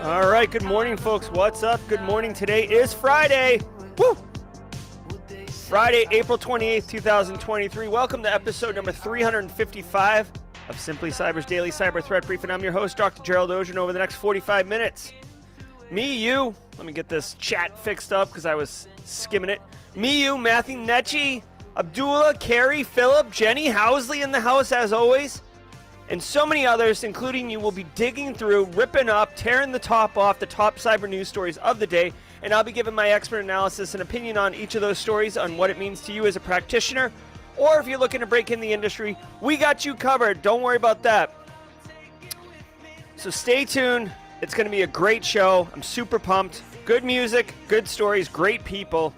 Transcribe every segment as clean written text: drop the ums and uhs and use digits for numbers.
All right, good morning, folks. What's up? Good morning. Today is Friday. Woo! Friday, April 28th, 2023. Welcome to episode number 355 of Simply Cyber's Daily Cyber Threat Brief, and I'm your host, Dr. Gerald Auger. Over the next 45 minutes, let me get this chat fixed up because I was skimming it. Me, you, Matthew Netchi, Abdullah, Carrie, Philip, Jenny, Housley in the house as always, and so many others, including you, will be digging through, ripping up, tearing the top off the top cyber news stories of the day, and I'll be giving my expert analysis and opinion on each of those stories on what it means to you as a practitioner, or if you're looking to break in the industry, we got you covered. Don't worry about that. So stay tuned. It's going to be a great show. I'm super pumped. Good music, good stories, great people.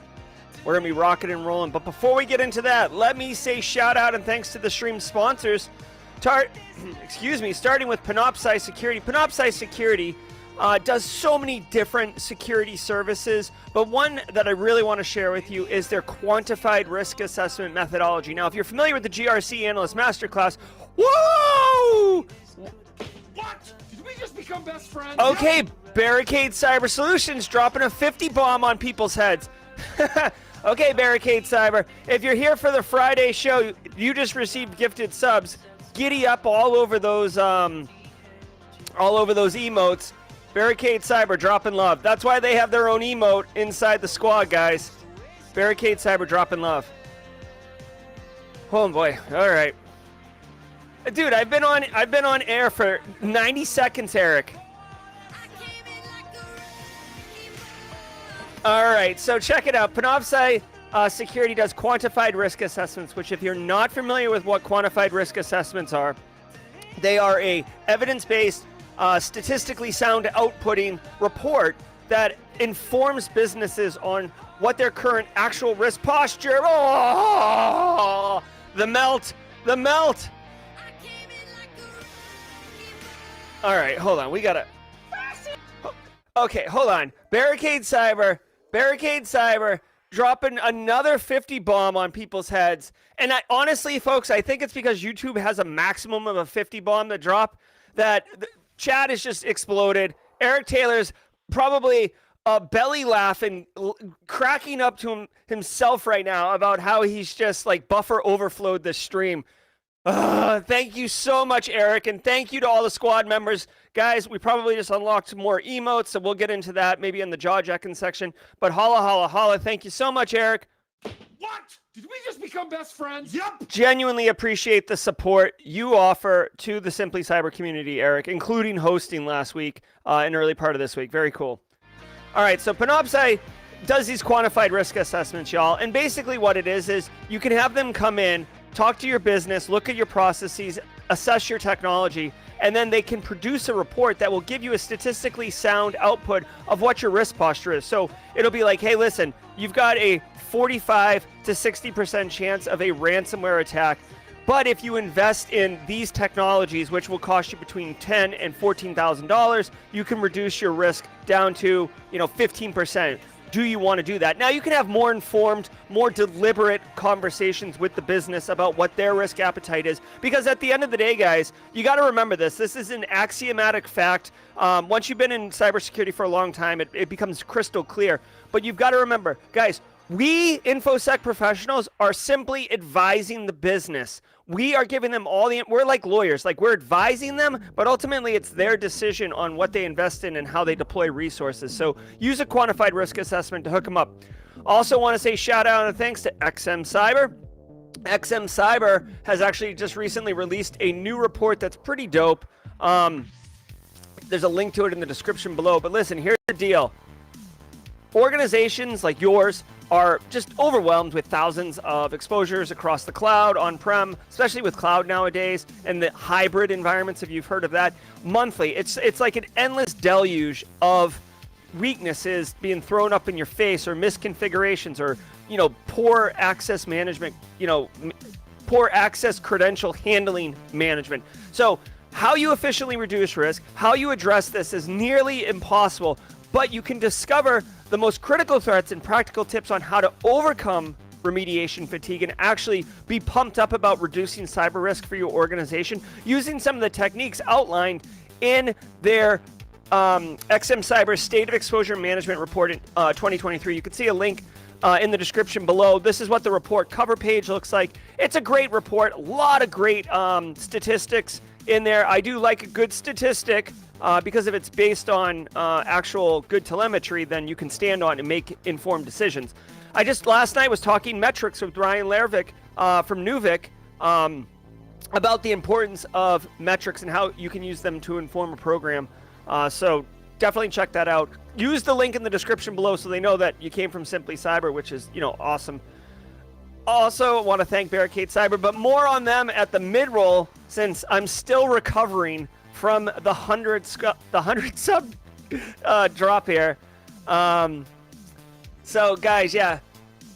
We're going to be rocking and rolling. But before we get into that, let me say shout out and thanks to the stream sponsors. Starting with Panoptcy Security. Panoptcy Security does so many different security services, but one that I really want to share with you is their Quantified risk assessment methodology. Now, if you're familiar with the GRC Analyst Masterclass, whoa! What? Did we just become best friends? Okay, Barricade Cyber Solutions dropping a 50 bomb on people's heads. Okay, Barricade Cyber, if you're here for the Friday show, you just received gifted subs. Giddy up all over those emotes. Barricade Cyber dropping love. That's why they have their own emote inside the squad, guys. Barricade Cyber dropping love. Oh boy. All right. Dude, I've been on air for 90 seconds, Eric. All right, so check it out. Panoptcy Security does quantified risk assessments, which if you're not familiar with what quantified risk assessments are, they are a evidence-based, statistically sound outputting report that informs businesses on what their current actual risk posture. Oh, the melt. All right, hold on. We gotta. Okay, hold on. Barricade Cyber dropping another 50 bomb on people's heads. And honestly, folks, I think it's because YouTube has a maximum of a 50 bomb to drop that the chat has just exploded. Eric Taylor's probably belly laughing, cracking up to himself right now about how he's just like buffer overflowed this stream. Thank you so much, Eric, and thank you to all the squad members. Guys, we probably just unlocked more emotes, so we'll get into that maybe in the jaw-jacking section. But holla. Thank you so much, Eric. What? Did we just become best friends? Yep. Genuinely appreciate the support you offer to the Simply Cyber community, Eric, including hosting last week and early part of this week. Very cool. All right, so Panoptcy does these quantified risk assessments, y'all. And basically what it is you can have them come in, talk to your business, look at your processes, assess your technology, and then they can produce a report that will give you a statistically sound output of what your risk posture is. So it'll be like, hey, listen, you've got a 45 to 60% chance of a ransomware attack, but if you invest in these technologies, which will cost you between $10,000 and $14,000, you can reduce your risk down to 15%. Do you want to do that? Now, you can have more informed, more deliberate conversations with the business about what their risk appetite is, because at the end of the day, guys, you got to remember this. This is an axiomatic fact. Once you've been in cybersecurity for a long time, it becomes crystal clear. But you've got to remember, guys, we InfoSec professionals are simply advising the business. We are giving them we're like lawyers, like we're advising them, but ultimately it's their decision on what they invest in and how they deploy resources. So use a quantified risk assessment to hook them up. Also want to say shout out and thanks to XM Cyber. XM Cyber has actually just recently released a new report that's pretty dope. There's a link to it in the description below, but listen, here's the deal. Organizations like yours are just overwhelmed with thousands of exposures across the cloud, on-prem, especially with cloud nowadays, and the hybrid environments, if you've heard of that, monthly. It's like an endless deluge of weaknesses being thrown up in your face, or misconfigurations, or poor access management, poor access credential handling management. So how you efficiently reduce risk, how you address this is nearly impossible, but you can discover the most critical threats and practical tips on how to overcome remediation fatigue and actually be pumped up about reducing cyber risk for your organization using some of the techniques outlined in their XM Cyber State of Exposure Management Report in 2023. You can see a link in the description below. This is what the report cover page looks like. It's a great report. A lot of great statistics in there. I do like a good statistic because if it's based on actual good telemetry, then you can stand on and make informed decisions. I just last night was talking metrics with Ryan Lervik from Nuvik about the importance of metrics and how you can use them to inform a program. So definitely check that out. Use the link in the description below so they know that you came from Simply Cyber, which is, awesome. Also, want to thank Barricade Cyber, but more on them at the mid-roll since I'm still recovering from the 100 sub drop here. So guys, yeah,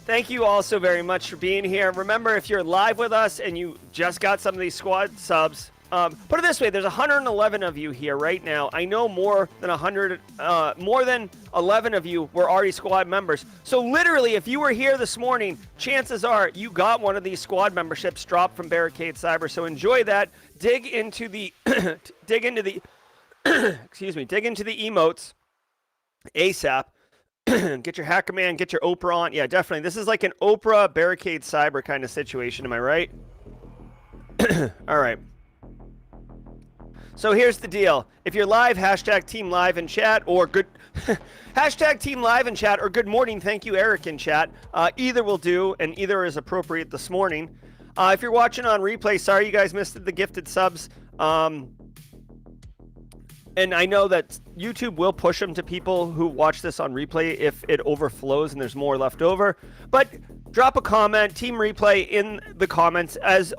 thank you all so very much for being here. Remember, if you're live with us and you just got some of these squad subs, put it this way, there's 111 of you here right now. I know more than 11 of you were already squad members. So literally, if you were here this morning, chances are you got one of these squad memberships dropped from Barricade Cyber. So enjoy that. Dig into the excuse me, dig into the emotes ASAP. Get your hacker man, get your Oprah on. Yeah, definitely. This is like an Oprah Barricade Cyber kind of situation. Am I right? All right. So here's the deal. If you're live, hashtag team live in chat or good hashtag team live in chat or good morning. Thank you, Eric in chat. Either will do and either is appropriate this morning. If you're watching on replay, sorry you guys missed the gifted subs. And I know that YouTube will push them to people who watch this on replay if it overflows and there's more left over. But drop a comment, team replay in the comments. As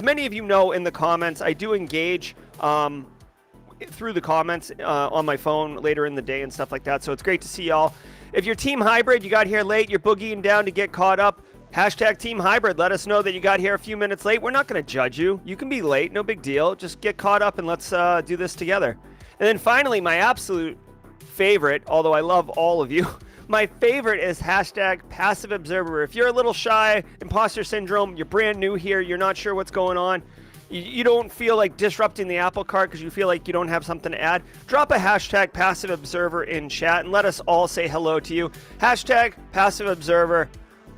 many of you know in the comments, I do engage through the comments on my phone later in the day and stuff like that. So it's great to see y'all. If you're team hybrid, you got here late, you're boogieing down to get caught up, hashtag team hybrid. Let us know that you got here a few minutes late. We're not going to judge you. You can be late, no big deal. Just get caught up and let's do this together. And then finally, my absolute favorite, although I love all of you, my favorite is hashtag passive observer. If you're a little shy, imposter syndrome, you're brand new here, you're not sure what's going on, you don't feel like disrupting the apple cart because you feel like you don't have something to add, drop a hashtag passive observer in chat and let us all say hello to you. Hashtag passive observer.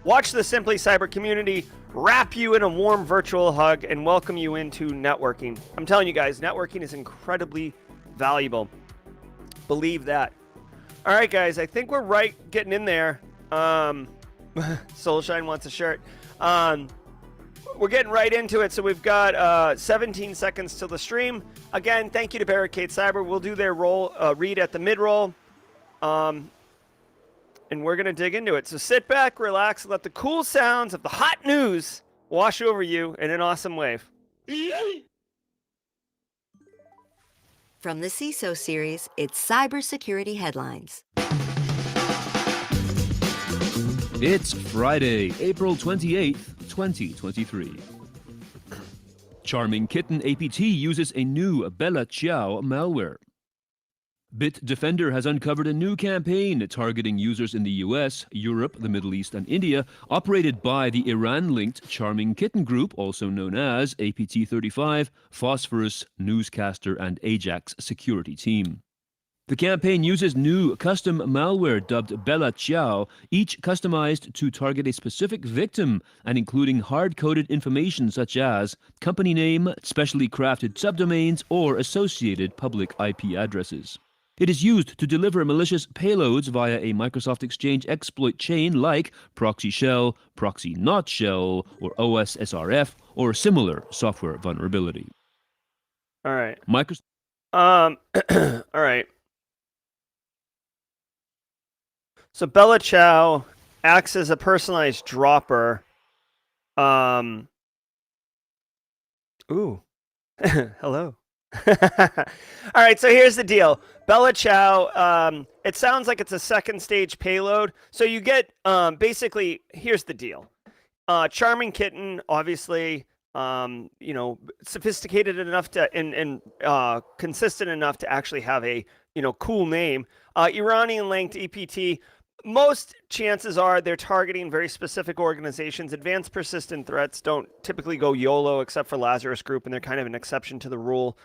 Watch the Simply Cyber community wrap you in a warm virtual hug and welcome you into networking. I'm telling you guys, networking is incredibly valuable. Believe that. All right, guys, I think we're getting in there. Soulshine wants a shirt. We're getting right into it. So we've got 17 seconds till the stream. Again, thank you to Barricade Cyber. We'll do their read at the mid-roll. And we're going to dig into it. So sit back, relax, and let the cool sounds of the hot news wash over you in an awesome wave. From the CISO series, it's Cybersecurity Headlines. It's Friday, April 28th, 2023. Charming Kitten APT uses a new Bella Ciao malware. Bitdefender has uncovered a new campaign targeting users in the US, Europe, the Middle East, and India, operated by the Iran-linked Charming Kitten Group, also known as APT-35, Phosphorus, Newscaster, and Ajax security team. The campaign uses new custom malware dubbed Bella Ciao, each customized to target a specific victim and including hard-coded information such as company name, specially crafted subdomains, or associated public IP addresses. It is used to deliver malicious payloads via a Microsoft Exchange exploit chain like Proxy Shell, Proxy Not Shell, or OSSRF, or similar software vulnerability. All right. All right. So Bella Ciao acts as a personalized dropper. Ooh. Hello. All right, so here's the deal. Bella Ciao, it sounds like it's a second stage payload. So you get, basically, here's the deal. Charming Kitten, obviously, sophisticated enough to, and consistent enough to actually have a, cool name. Iranian-linked EPT, most chances are they're targeting very specific organizations. Advanced persistent threats don't typically go YOLO except for Lazarus Group, and they're kind of an exception to the rule.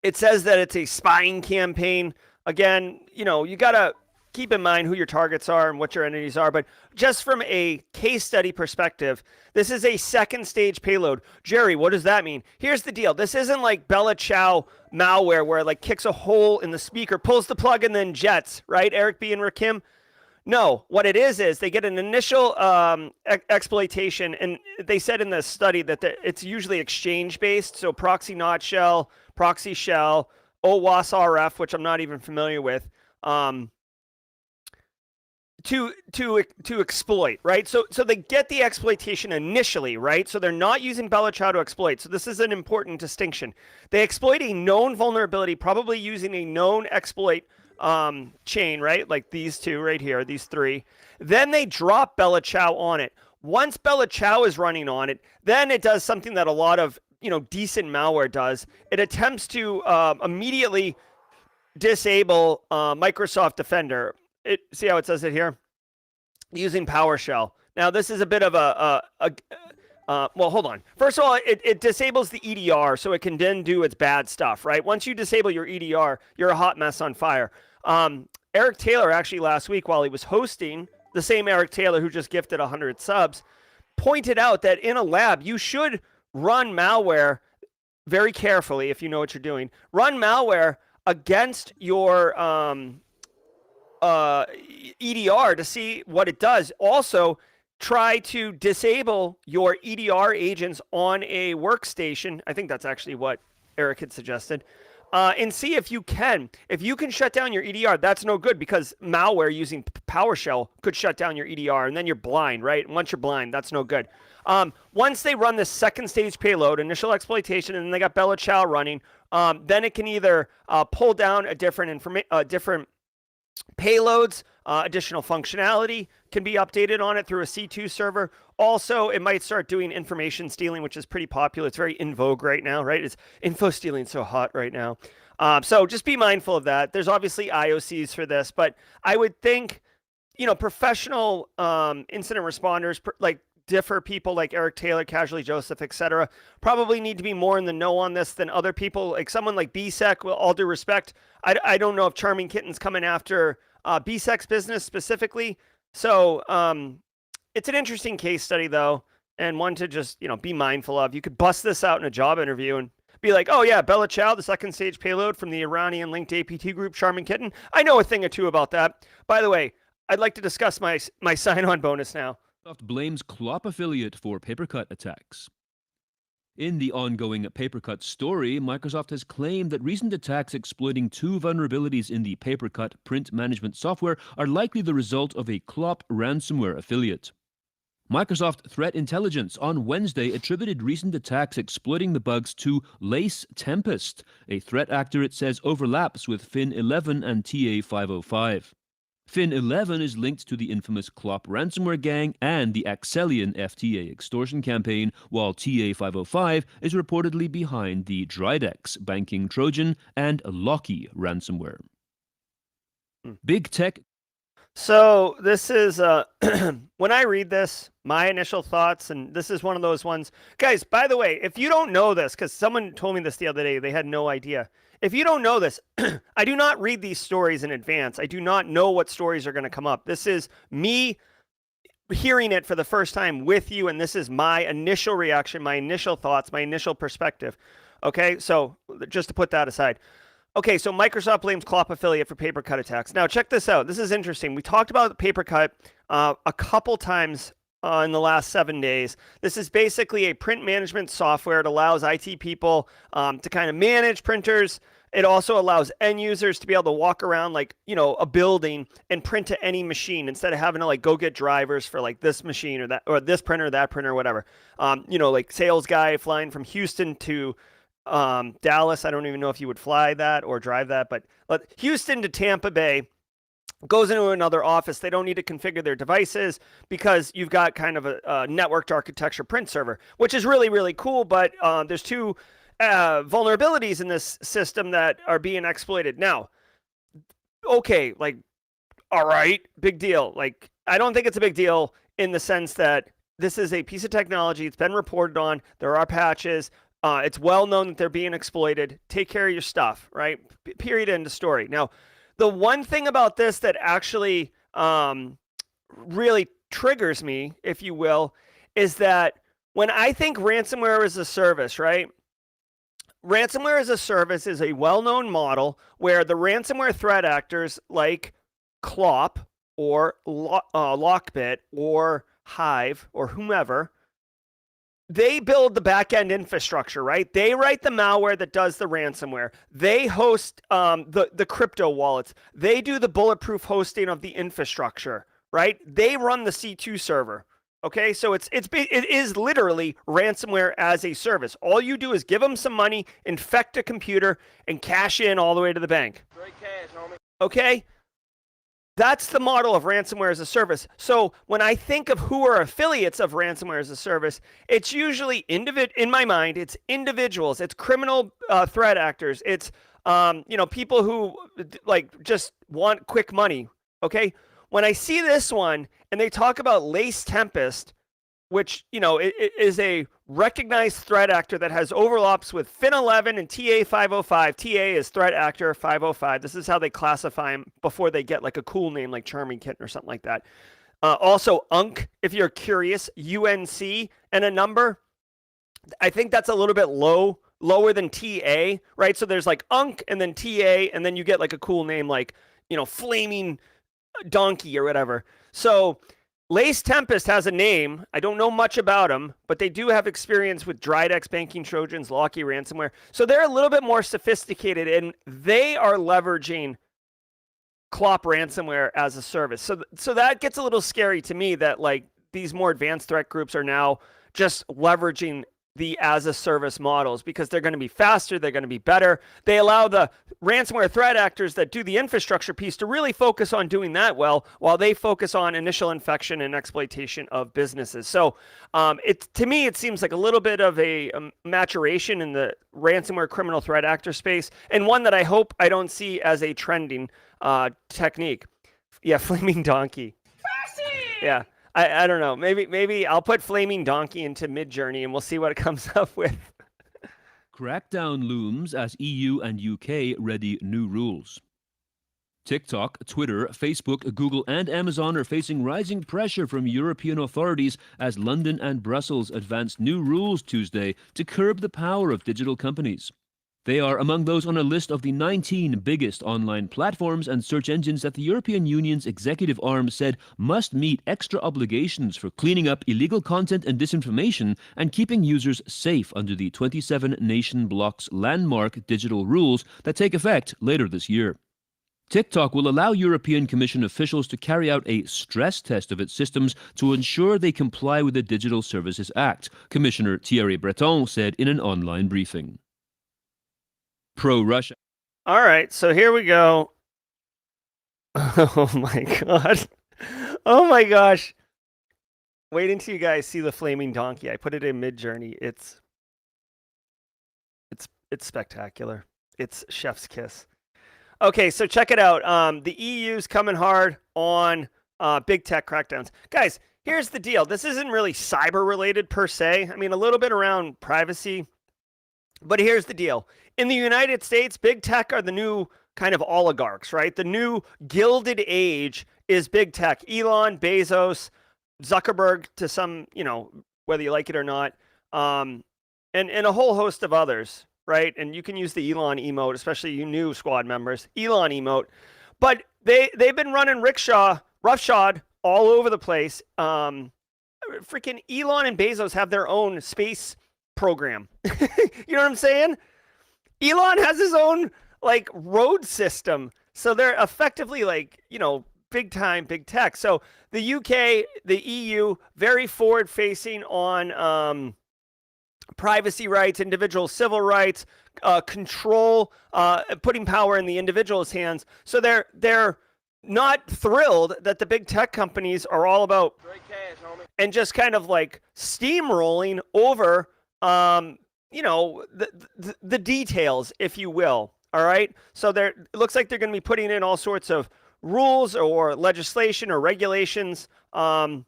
It says that it's a spying campaign. Again, you got to keep in mind who your targets are and what your entities are. But just from a case study perspective, this is a second stage payload. Jerry, what does that mean? Here's the deal. This isn't like Bella Ciao malware where it like kicks a hole in the speaker, pulls the plug, and then jets, right? Eric B. and Rakim. No, what it is they get an initial exploitation, and they said in the study that it's usually exchange-based, so proxy not shell, proxy shell, OWASP RF, which I'm not even familiar with, to exploit, right? So they get the exploitation initially, right? So they're not using Bella Ciao to exploit. So this is an important distinction. They exploit a known vulnerability, probably using a known exploit chain, right? Like these two right here, these three. Then they drop Bella Ciao on it. Once Bella Ciao is running on it, then it does something that a lot of decent malware does. It attempts to immediately disable Microsoft Defender. See how it says it here? Using PowerShell. Now, this is a bit of well, hold on. First of all, it disables the EDR, so it can then do its bad stuff, right? Once you disable your EDR, you're a hot mess on fire. Eric Taylor, actually, last week, while he was hosting, the same Eric Taylor who just gifted 100 subs, pointed out that in a lab, you should run malware very carefully if you know what you're doing. Run malware against your EDR to see what it does. Also, try to disable your EDR agents on a workstation. I think that's actually what Eric had suggested. And see if you can. If you can shut down your EDR, that's no good because malware using PowerShell could shut down your EDR, and then you're blind, right? And once you're blind, that's no good. Once they run this second stage payload, initial exploitation, and then they got Bella Ciao running, then it can either pull down a different payloads, additional functionality can be updated on it through a C2 server. Also, it might start doing information stealing, which is pretty popular. It's very in vogue right now, right? It's info stealing so hot right now. So just be mindful of that. There's obviously IOCs for this, but I would think, professional incident responders, like differ people like Eric Taylor, Casually Joseph, etc., probably need to be more in the know on this than other people. Like someone like BSEC, with all due respect, I don't know if Charming Kitten's coming after BSEC's business specifically. So it's an interesting case study, though, and one to just be mindful of. You could bust this out in a job interview and be like, oh yeah, Bella Ciao, the second stage payload from the Iranian-linked APT group, Charming Kitten. I know a thing or two about that. By the way, I'd like to discuss my sign-on bonus now. Microsoft blames Clop affiliate for Papercut attacks. In the ongoing Papercut story, Microsoft has claimed that recent attacks exploiting two vulnerabilities in the Papercut print management software are likely the result of a Clop ransomware affiliate. Microsoft Threat Intelligence on Wednesday attributed recent attacks exploiting the bugs to Lace Tempest, a threat actor it says overlaps with Fin11 and TA505. Fin11 is linked to the infamous Clop ransomware gang and the Axelian FTA extortion campaign, while TA505 is reportedly behind the Drydex banking Trojan and Locky ransomware. Big Tech. So this is, when I read this, my initial thoughts, and this is one of those ones. Guys, by the way, if you don't know this, because someone told me this the other day, they had no idea. If you don't know this, I do not read these stories in advance. I do not know what stories are going to come up. This is me hearing it for the first time with you, and this is my initial reaction, my initial thoughts, my initial perspective. Okay, so just to put that aside. Okay, so Microsoft blames Clop affiliate for Papercut attacks. Now, check this out. This is interesting. We talked about Papercut a couple times in the last 7 days. This is basically a print management software. It allows IT people to kind of manage printers. It also allows end users to be able to walk around like, a building and print to any machine instead of having to like go get drivers for like this machine or that, or this printer, that printer, whatever. Like sales guy flying from Houston to Dallas. I don't even know if you would fly that or drive that, but Houston to Tampa Bay goes into another office. They don't need to configure their devices because you've got kind of a networked architecture print server, which is really, really cool. But there's two vulnerabilities in this system that are being exploited. Now, okay, like, all right, big deal. Like, I don't think it's a big deal in the sense that this is a piece of technology. It's been reported on. There are patches. It's well known that they're being exploited. Take care of your stuff, right? Period, end of story. Now, the one thing about this that actually really triggers me, if you will, is that when I think ransomware as a service, right? Ransomware as a service is a well-known model where the ransomware threat actors like Clop or Lockbit or Hive or whomever, they build the back-end infrastructure, right? They write the malware that does the ransomware. They host the crypto wallets. They do the bulletproof hosting of the infrastructure, right? They run the C2 server. Okay, so it is literally ransomware as a service. All you do is give them some money, infect a computer, and cash in all the way to the bank. Straight cash, homie. Okay? That's the model of ransomware as a service. So when I think of who are affiliates of ransomware as a service, it's usually in my mind, it's individuals, it's criminal threat actors, it's people who like just want quick money. Okay? When I see this one and they talk about Lace Tempest, which, it is a recognized threat actor that has overlaps with Fin11 and TA505. TA is threat actor 505. This is how they classify them before they get like a cool name like Charming Kitten or something like that. Also, UNC, if you're curious, UNC and a number. I think that's a little bit lower than TA, right? So there's like UNC and then TA, and then you get like a cool name like, Flaming Donkey or whatever. So Lace Tempest has a name. I don't know much about them, but they do have experience with Dridex banking Trojans, Locky ransomware. So they're a little bit more sophisticated, and they are leveraging Clop ransomware as a service. So that gets a little scary to me that like these more advanced threat groups are now just leveraging the as a service models because they're going to be faster, they're going to be better. They allow the ransomware threat actors that do the infrastructure piece to really focus on doing that well, while they focus on initial infection and exploitation of businesses. So to me, it seems like a little bit of a maturation in the ransomware criminal threat actor space, and one that I hope I don't see as a trending technique. Yeah, Flaming Donkey. Yeah. I don't know. Maybe I'll put Flaming Donkey into Midjourney and we'll see what it comes up with. Crackdown looms as EU and UK ready new rules. TikTok, Twitter, Facebook, Google, and Amazon are facing rising pressure from European authorities as London and Brussels advanced new rules Tuesday to curb the power of digital companies. They are among those on a list of the 19 biggest online platforms and search engines that the European Union's executive arm said must meet extra obligations for cleaning up illegal content and disinformation and keeping users safe under the 27 nation bloc's landmark digital rules that take effect later this year. TikTok will allow European Commission officials to carry out a stress test of its systems to ensure they comply with the Digital Services Act, Commissioner Thierry Breton said in an online briefing. ProRushing. All right, so here we go. Oh my god. Oh my gosh. Wait until you guys see the Flaming Donkey. I put it in Midjourney. It's spectacular. It's chef's kiss. Okay, so check it out. The EU's coming hard on big tech crackdowns. Guys, here's the deal. This isn't really cyber related per se. I mean, a little bit around privacy. But here's the deal. In the United States, big tech are the new kind of oligarchs, right? The new gilded age is big tech. Elon, Bezos, Zuckerberg to some, whether you like it or not, and a whole host of others, right? And you can use the Elon emote, especially you new squad members, Elon emote. But they've been running roughshod all over the place. Freaking Elon and Bezos have their own space program. You know what I'm saying? Elon has his own road system. So they're effectively big time, big tech. So the UK, the EU, very forward facing on privacy rights, individual civil rights, control, putting power in the individual's hands. So they're not thrilled that the big tech companies are all about Cash, homie. And just kind of steamrolling over the details, if you will. All right. So it looks like they're going to be putting in all sorts of rules or legislation or regulations around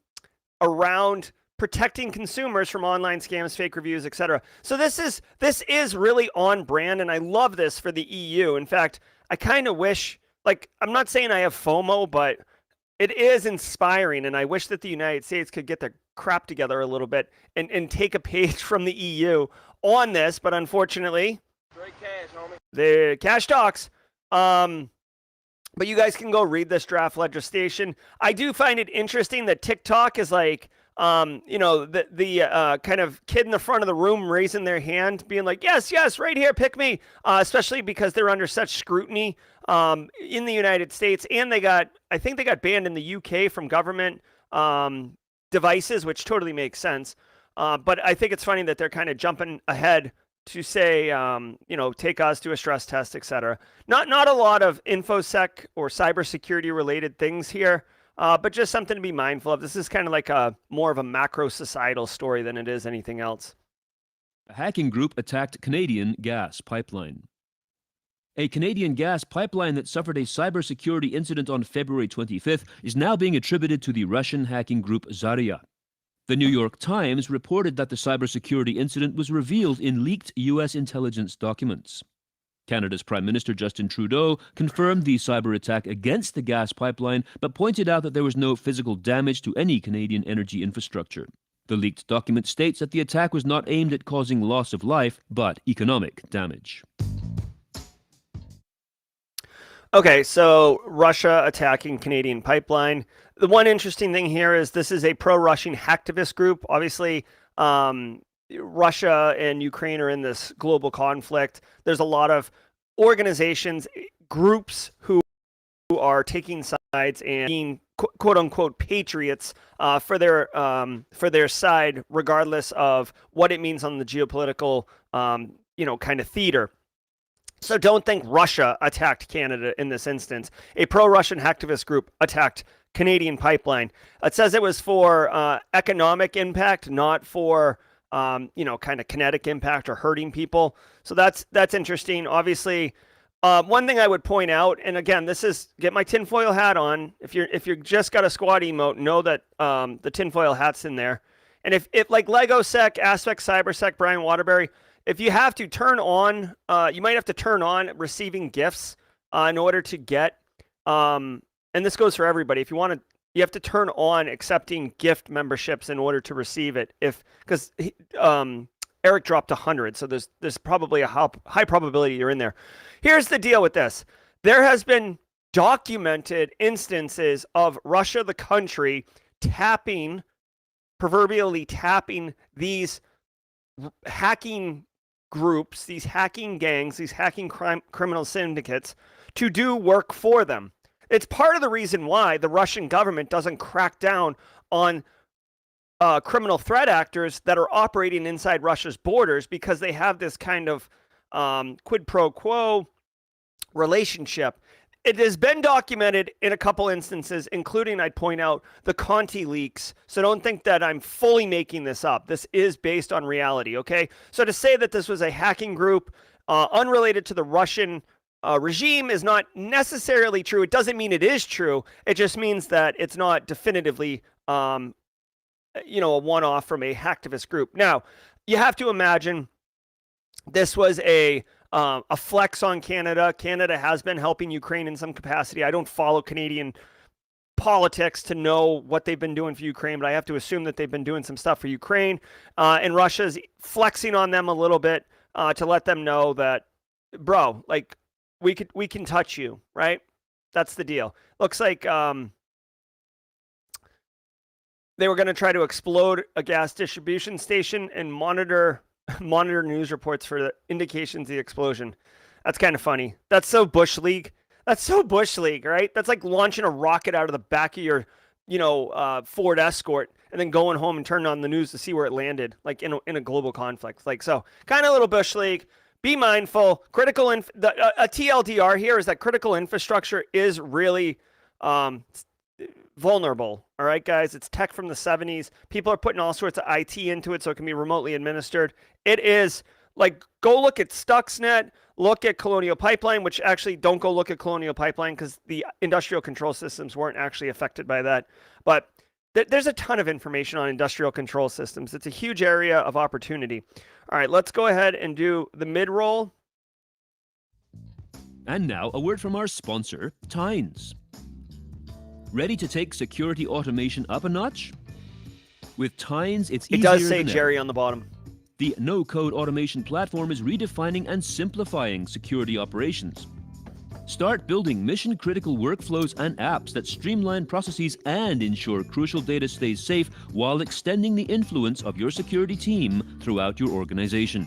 protecting consumers from online scams, fake reviews, etc. So this is really on brand, and I love this for the EU. In fact, I kind of wish, like, I'm not saying I have FOMO, but it is inspiring, and I wish that the United States could get their crap together a little bit and take a page from the EU on this, but unfortunately, Great cash, homie. the cash talks. But you guys can go read this draft legislation. I do find it interesting that TikTok is like, the kind of kid in the front of the room raising their hand, being like, yes, right here, pick me. Especially because they're under such scrutiny in the United States, and I think they got banned in the UK from government devices, which totally makes sense. But I think it's funny that they're kind of jumping ahead to say, take us to a stress test, etc. Not a lot of InfoSec or cybersecurity related things here, but just something to be mindful of. This is kind of like more of a macro societal story than it is anything else. A hacking group attacked Canadian gas pipeline. A Canadian gas pipeline that suffered a cybersecurity incident on February 25th is now being attributed to the Russian hacking group Zarya. The New York Times reported that the cybersecurity incident was revealed in leaked U.S. intelligence documents. Canada's Prime Minister Justin Trudeau confirmed the cyber attack against the gas pipeline, but pointed out that there was no physical damage to any Canadian energy infrastructure. The leaked document states that the attack was not aimed at causing loss of life, but economic damage. Okay, so Russia attacking Canadian pipeline. The one interesting thing here is this is a pro-Russian hacktivist group. Obviously, Russia and Ukraine are in this global conflict. There's a lot of organizations, groups who are taking sides and being quote unquote patriots for their side, regardless of what it means on the geopolitical kind of theater. So don't think Russia attacked Canada in this instance. A pro-Russian hacktivist group attacked Canadian pipeline. It says it was for economic impact, not for kind of kinetic impact or hurting people. So that's interesting. Obviously, one thing I would point out, and again, this is get my tinfoil hat on. If you're just got a squad emote, know that the tinfoil hat's in there. And if like LegoSec, Aspect Cybersec, Brian Waterbury, if you have to turn on, you might have to turn on receiving gifts in order to get, and this goes for everybody. If you want to, you have to turn on accepting gift memberships in order to receive it. Because Eric dropped 100, so there's probably a high probability you're in there. Here's the deal with this: there has been documented instances of Russia, the country, proverbially tapping these hacking groups, these hacking gangs, these hacking criminal syndicates to do work for them. It's part of the reason why the Russian government doesn't crack down on criminal threat actors that are operating inside Russia's borders, because they have this kind of quid pro quo relationship. It has been documented in a couple instances, including, I'd point out, the Conti leaks. So don't think that I'm fully making this up. This is based on reality, okay? So to say that this was a hacking group unrelated to the Russian regime is not necessarily true. It doesn't mean it is true. It just means that it's not definitively, a one-off from a hacktivist group. Now, you have to imagine this was a flex on Canada. Canada has been helping Ukraine in some capacity. I don't follow Canadian politics to know what they've been doing for Ukraine, but I have to assume that they've been doing some stuff for Ukraine. And Russia's flexing on them a little bit to let them know that, bro, like, we can touch you, right? That's the deal. Looks like they were going to try to explode a gas distribution station and monitor news reports for the indications of the explosion. That's kind of funny. That's so Bush League. Right? That's like launching a rocket out of the back of your, Ford Escort and then going home and turning on the news to see where it landed, like in a global conflict. Like, so kind of a little Bush League. Be mindful. A TLDR here is that critical infrastructure is really vulnerable. All right, guys, it's tech from the 70s. People are putting all sorts of IT into it so it can be remotely administered. It is like, go look at Stuxnet, look at Colonial Pipeline, which actually don't go look at Colonial Pipeline because the industrial control systems weren't actually affected by that. But There's a ton of information on industrial control systems. It's a huge area of opportunity. All right, let's go ahead and do the mid-roll. And now, a word from our sponsor, 28's. Ready to take security automation up a notch? With 28's, it's easier It does say than Jerry ever. on the bottom. The no-code automation platform is redefining and simplifying security operations. Start building mission-critical workflows and apps that streamline processes and ensure crucial data stays safe while extending the influence of your security team throughout your organization.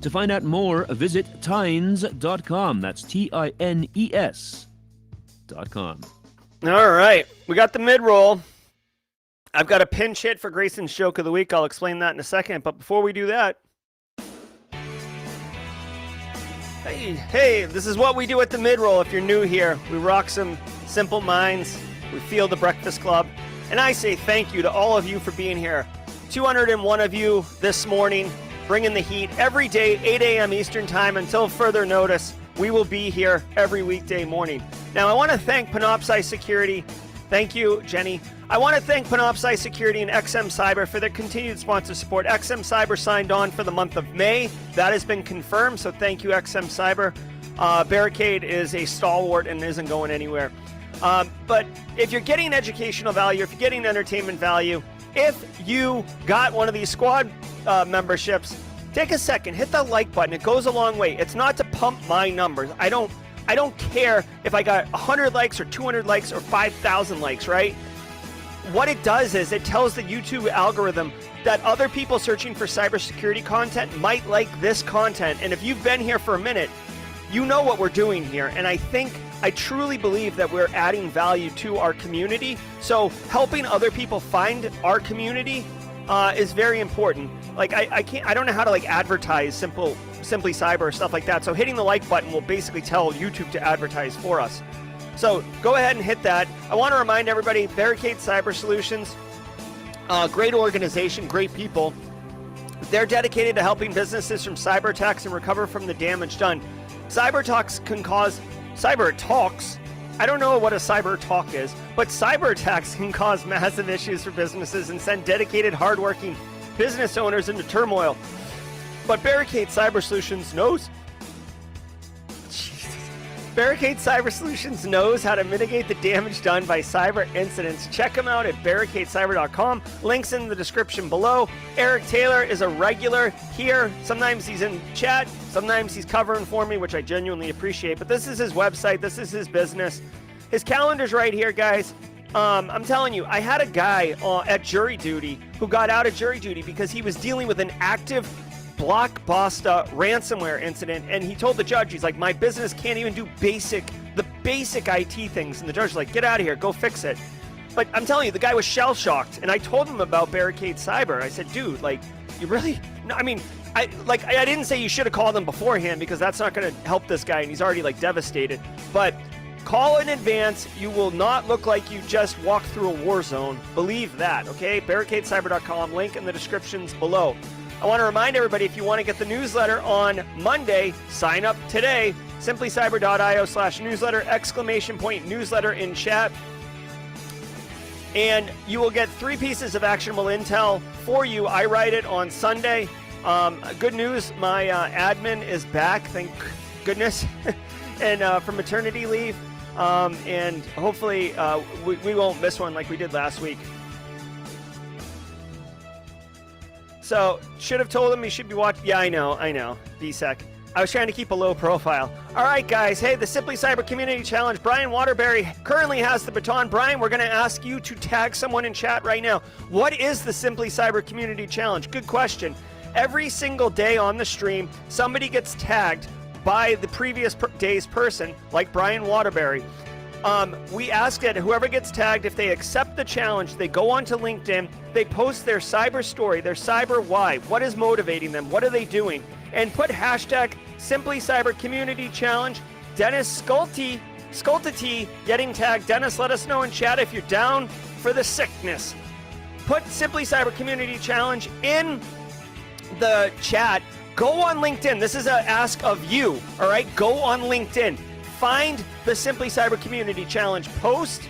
To find out more, visit tines.com. That's TINES.com. All right, we got the mid-roll. I've got a pinch hit for Grayson's joke of the week. I'll explain that in a second. But before we do that, hey, this is what we do at the mid-roll. If you're new here, we rock some simple minds. We feel the Breakfast Club. And I say thank you to all of you for being here. 201 of you this morning, bringing the heat every day, 8 a.m. Eastern Time until further notice. We will be here every weekday morning. Now, I want to thank Panoptcy Security. Thank you, Jenny. I want to thank Panoptcy Security and XM Cyber for their continued sponsor support. XM Cyber signed on for the month of May. That has been confirmed, so thank you, XM Cyber. Barricade is a stalwart and isn't going anywhere. But if you're getting educational value, if you're getting entertainment value, if you got one of these squad memberships, take a second, hit the like button. It goes a long way. It's not to pump my numbers. I don't care if I got 100 likes or 200 likes or 5,000 likes, right? What it does is it tells the YouTube algorithm that other people searching for cybersecurity content might like this content. And if you've been here for a minute, you know what we're doing here. And I truly believe that we're adding value to our community. So helping other people find our community is very important. Like I don't know how to like advertise Simply Cyber or stuff like that. So hitting the like button will basically tell YouTube to advertise for us. So go ahead and hit that. I want to remind everybody, Barricade Cyber Solutions, great organization, great people. They're dedicated to helping businesses from cyber attacks and recover from the damage done. Cyber attacks can cause cyber talks. I don't know what a cyber talk is, but cyber attacks can cause massive issues for businesses and send dedicated, hardworking business owners into turmoil. But Barricade Cyber Solutions knows how to mitigate the damage done by cyber incidents. Check them out at barricadecyber.com. Links in the description below. Eric Taylor is a regular here. Sometimes he's in chat. Sometimes he's covering for me, which I genuinely appreciate. But this is his website. This is his business. His calendar's right here, guys. I'm telling you, I had a guy at jury duty who got out of jury duty because he was dealing with an active blockbuster ransomware incident, and he told the judge, he's like, my business can't even do the basic IT things, and the judge was like, get out of here, go fix it. But I'm telling you, the guy was shell-shocked, and I told him about Barricade Cyber. I said, dude, like, you really, no, I mean, I didn't say you should have called him beforehand because that's not going to help this guy, and he's already like devastated, but call in advance. You will not look like you just walked through a war zone. Believe that, okay? Barricadecyber.com, link in the descriptions below. I want to remind everybody, if you want to get the newsletter on Monday, sign up today. simplycyber.io/newsletter, ! Newsletter in chat. And you will get 3 pieces of actionable intel for you. I write it on Sunday. Good news, my admin is back, thank goodness, and from maternity leave. And hopefully we won't miss one like we did last week. So, should have told him he should be watching. Yeah, I know. BSEC. I was trying to keep a low profile. All right, guys. Hey, the Simply Cyber Community Challenge. Brian Waterbury currently has the baton. Brian, we're going to ask you to tag someone in chat right now. What is the Simply Cyber Community Challenge? Good question. Every single day on the stream, somebody gets tagged by the previous day's person, like Brian Waterbury. We ask that whoever gets tagged, if they accept the challenge, they go onto LinkedIn, they post their cyber story, their cyber why, what is motivating them, what are they doing, and put hashtag Simply Cyber Community Challenge. Dennis Skultity getting tagged. Dennis, let us know in chat if you're down for the sickness. Put Simply Cyber Community Challenge in the chat. Go on LinkedIn. This is an ask of you, all right? Go on LinkedIn. Find the Simply Cyber Community Challenge post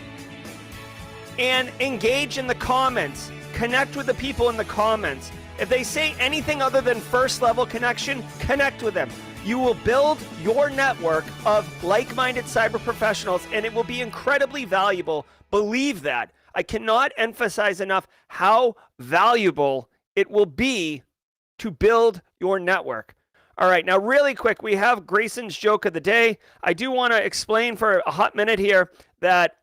and engage in the comments. Connect with the people in the comments. If they say anything other than first level connection, connect with them. You will build your network of like-minded cyber professionals, and it will be incredibly valuable. Believe that. I cannot emphasize enough how valuable it will be to build your network. All right, now really quick, we have Grayson's joke of the day. I do want to explain for a hot minute here that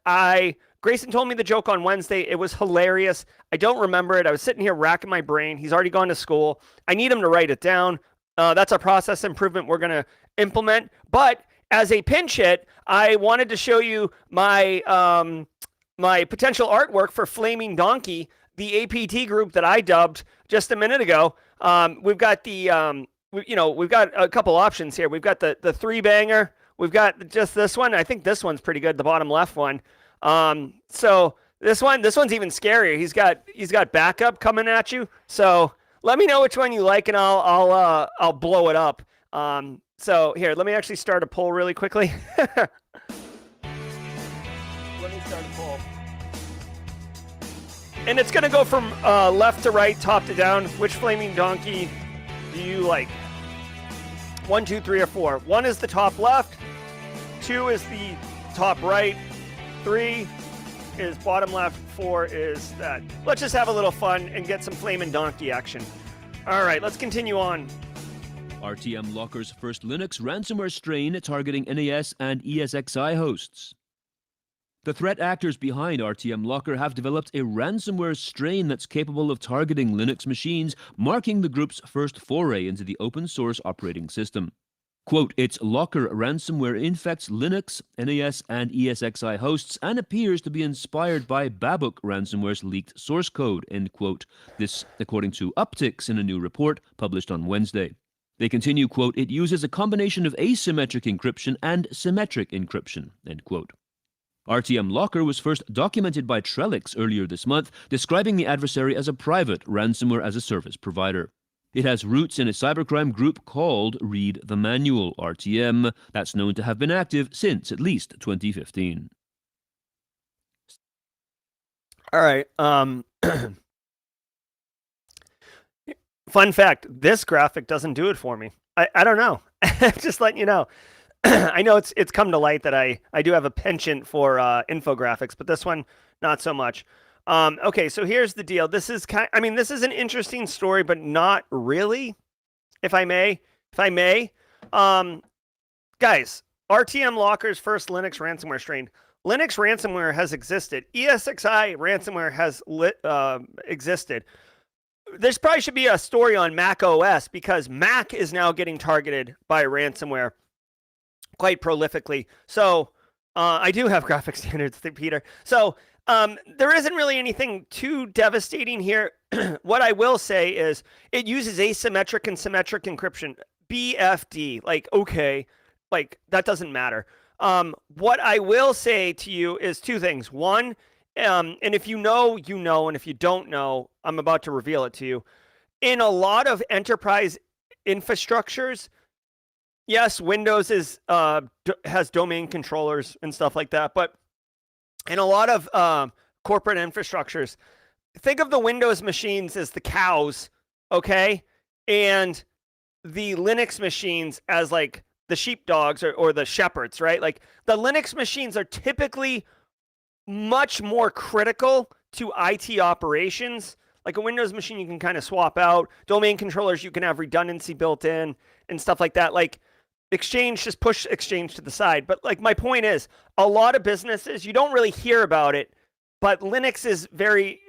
Grayson told me the joke on Wednesday. It was hilarious. I don't remember it. I was sitting here racking my brain. He's already gone to school. I need him to write it down. That's a process improvement we're going to implement. But as a pinch hit, I wanted to show you my my potential artwork for Flaming Donkey, the APT group that I dubbed just a minute ago. We've got we've got a couple options here. We've got the three banger. We've got just this one. I think this one's pretty good, the bottom left one. So this one's even scarier. He's got backup coming at you. So let me know which one you like, and I'll blow it up. So here, let me actually start a poll really quickly. Let me start a poll. And it's gonna go from left to right, top to down. Which Flaming Donkey do you like? 1, 2, 3, or 4. 1 is the top left. 2 is the top right. 3 is bottom left. 4 is that. Let's just have a little fun and get some Flaming Donkey action. All right, let's continue on. RTM Lockers' first Linux ransomware strain targeting NAS and ESXi hosts. The threat actors behind RTM Locker have developed a ransomware strain that's capable of targeting Linux machines, marking the group's first foray into the open source operating system. Quote, its Locker ransomware infects Linux, NAS, and ESXi hosts and appears to be inspired by Babuk ransomware's leaked source code, end quote. This, according to Upticks in a new report published on Wednesday. They continue, quote, it uses a combination of asymmetric encryption and symmetric encryption, end quote. RTM Locker was first documented by Trellix earlier this month, describing the adversary as a private ransomware-as-a-service provider. It has roots in a cybercrime group called Read the Manual, RTM, that's known to have been active since at least 2015. All right. Fun fact, this graphic doesn't do it for me. I don't know. Just letting you know. I know it's come to light that I do have a penchant for infographics, but this one, not so much. Okay, so here's the deal. This is this is an interesting story, but not really, if I may. Guys, RTM Locker's first Linux ransomware strain. Linux ransomware has existed. ESXi ransomware has existed. This probably should be a story on Mac OS because Mac is now getting targeted by ransomware quite prolifically. So I do have graphic standards, Peter. So there isn't really anything too devastating here. What I will say is it uses asymmetric and symmetric encryption. BFD, like, okay, like that doesn't matter. What I will say to you is two things. One, and if you know, you know, and if you don't know, I'm about to reveal it to you. In a lot of enterprise infrastructures, yes, Windows has domain controllers and stuff like that, but in a lot of corporate infrastructures, think of the Windows machines as the cows, okay? And the Linux machines as like the sheepdogs or the shepherds, right? Like the Linux machines are typically much more critical to IT operations. Like a Windows machine, you can kind of swap out. Domain controllers, you can have redundancy built in and stuff like that. Like Exchange, just push Exchange to the side. But like my point is, a lot of businesses, you don't really hear about it, but Linux is very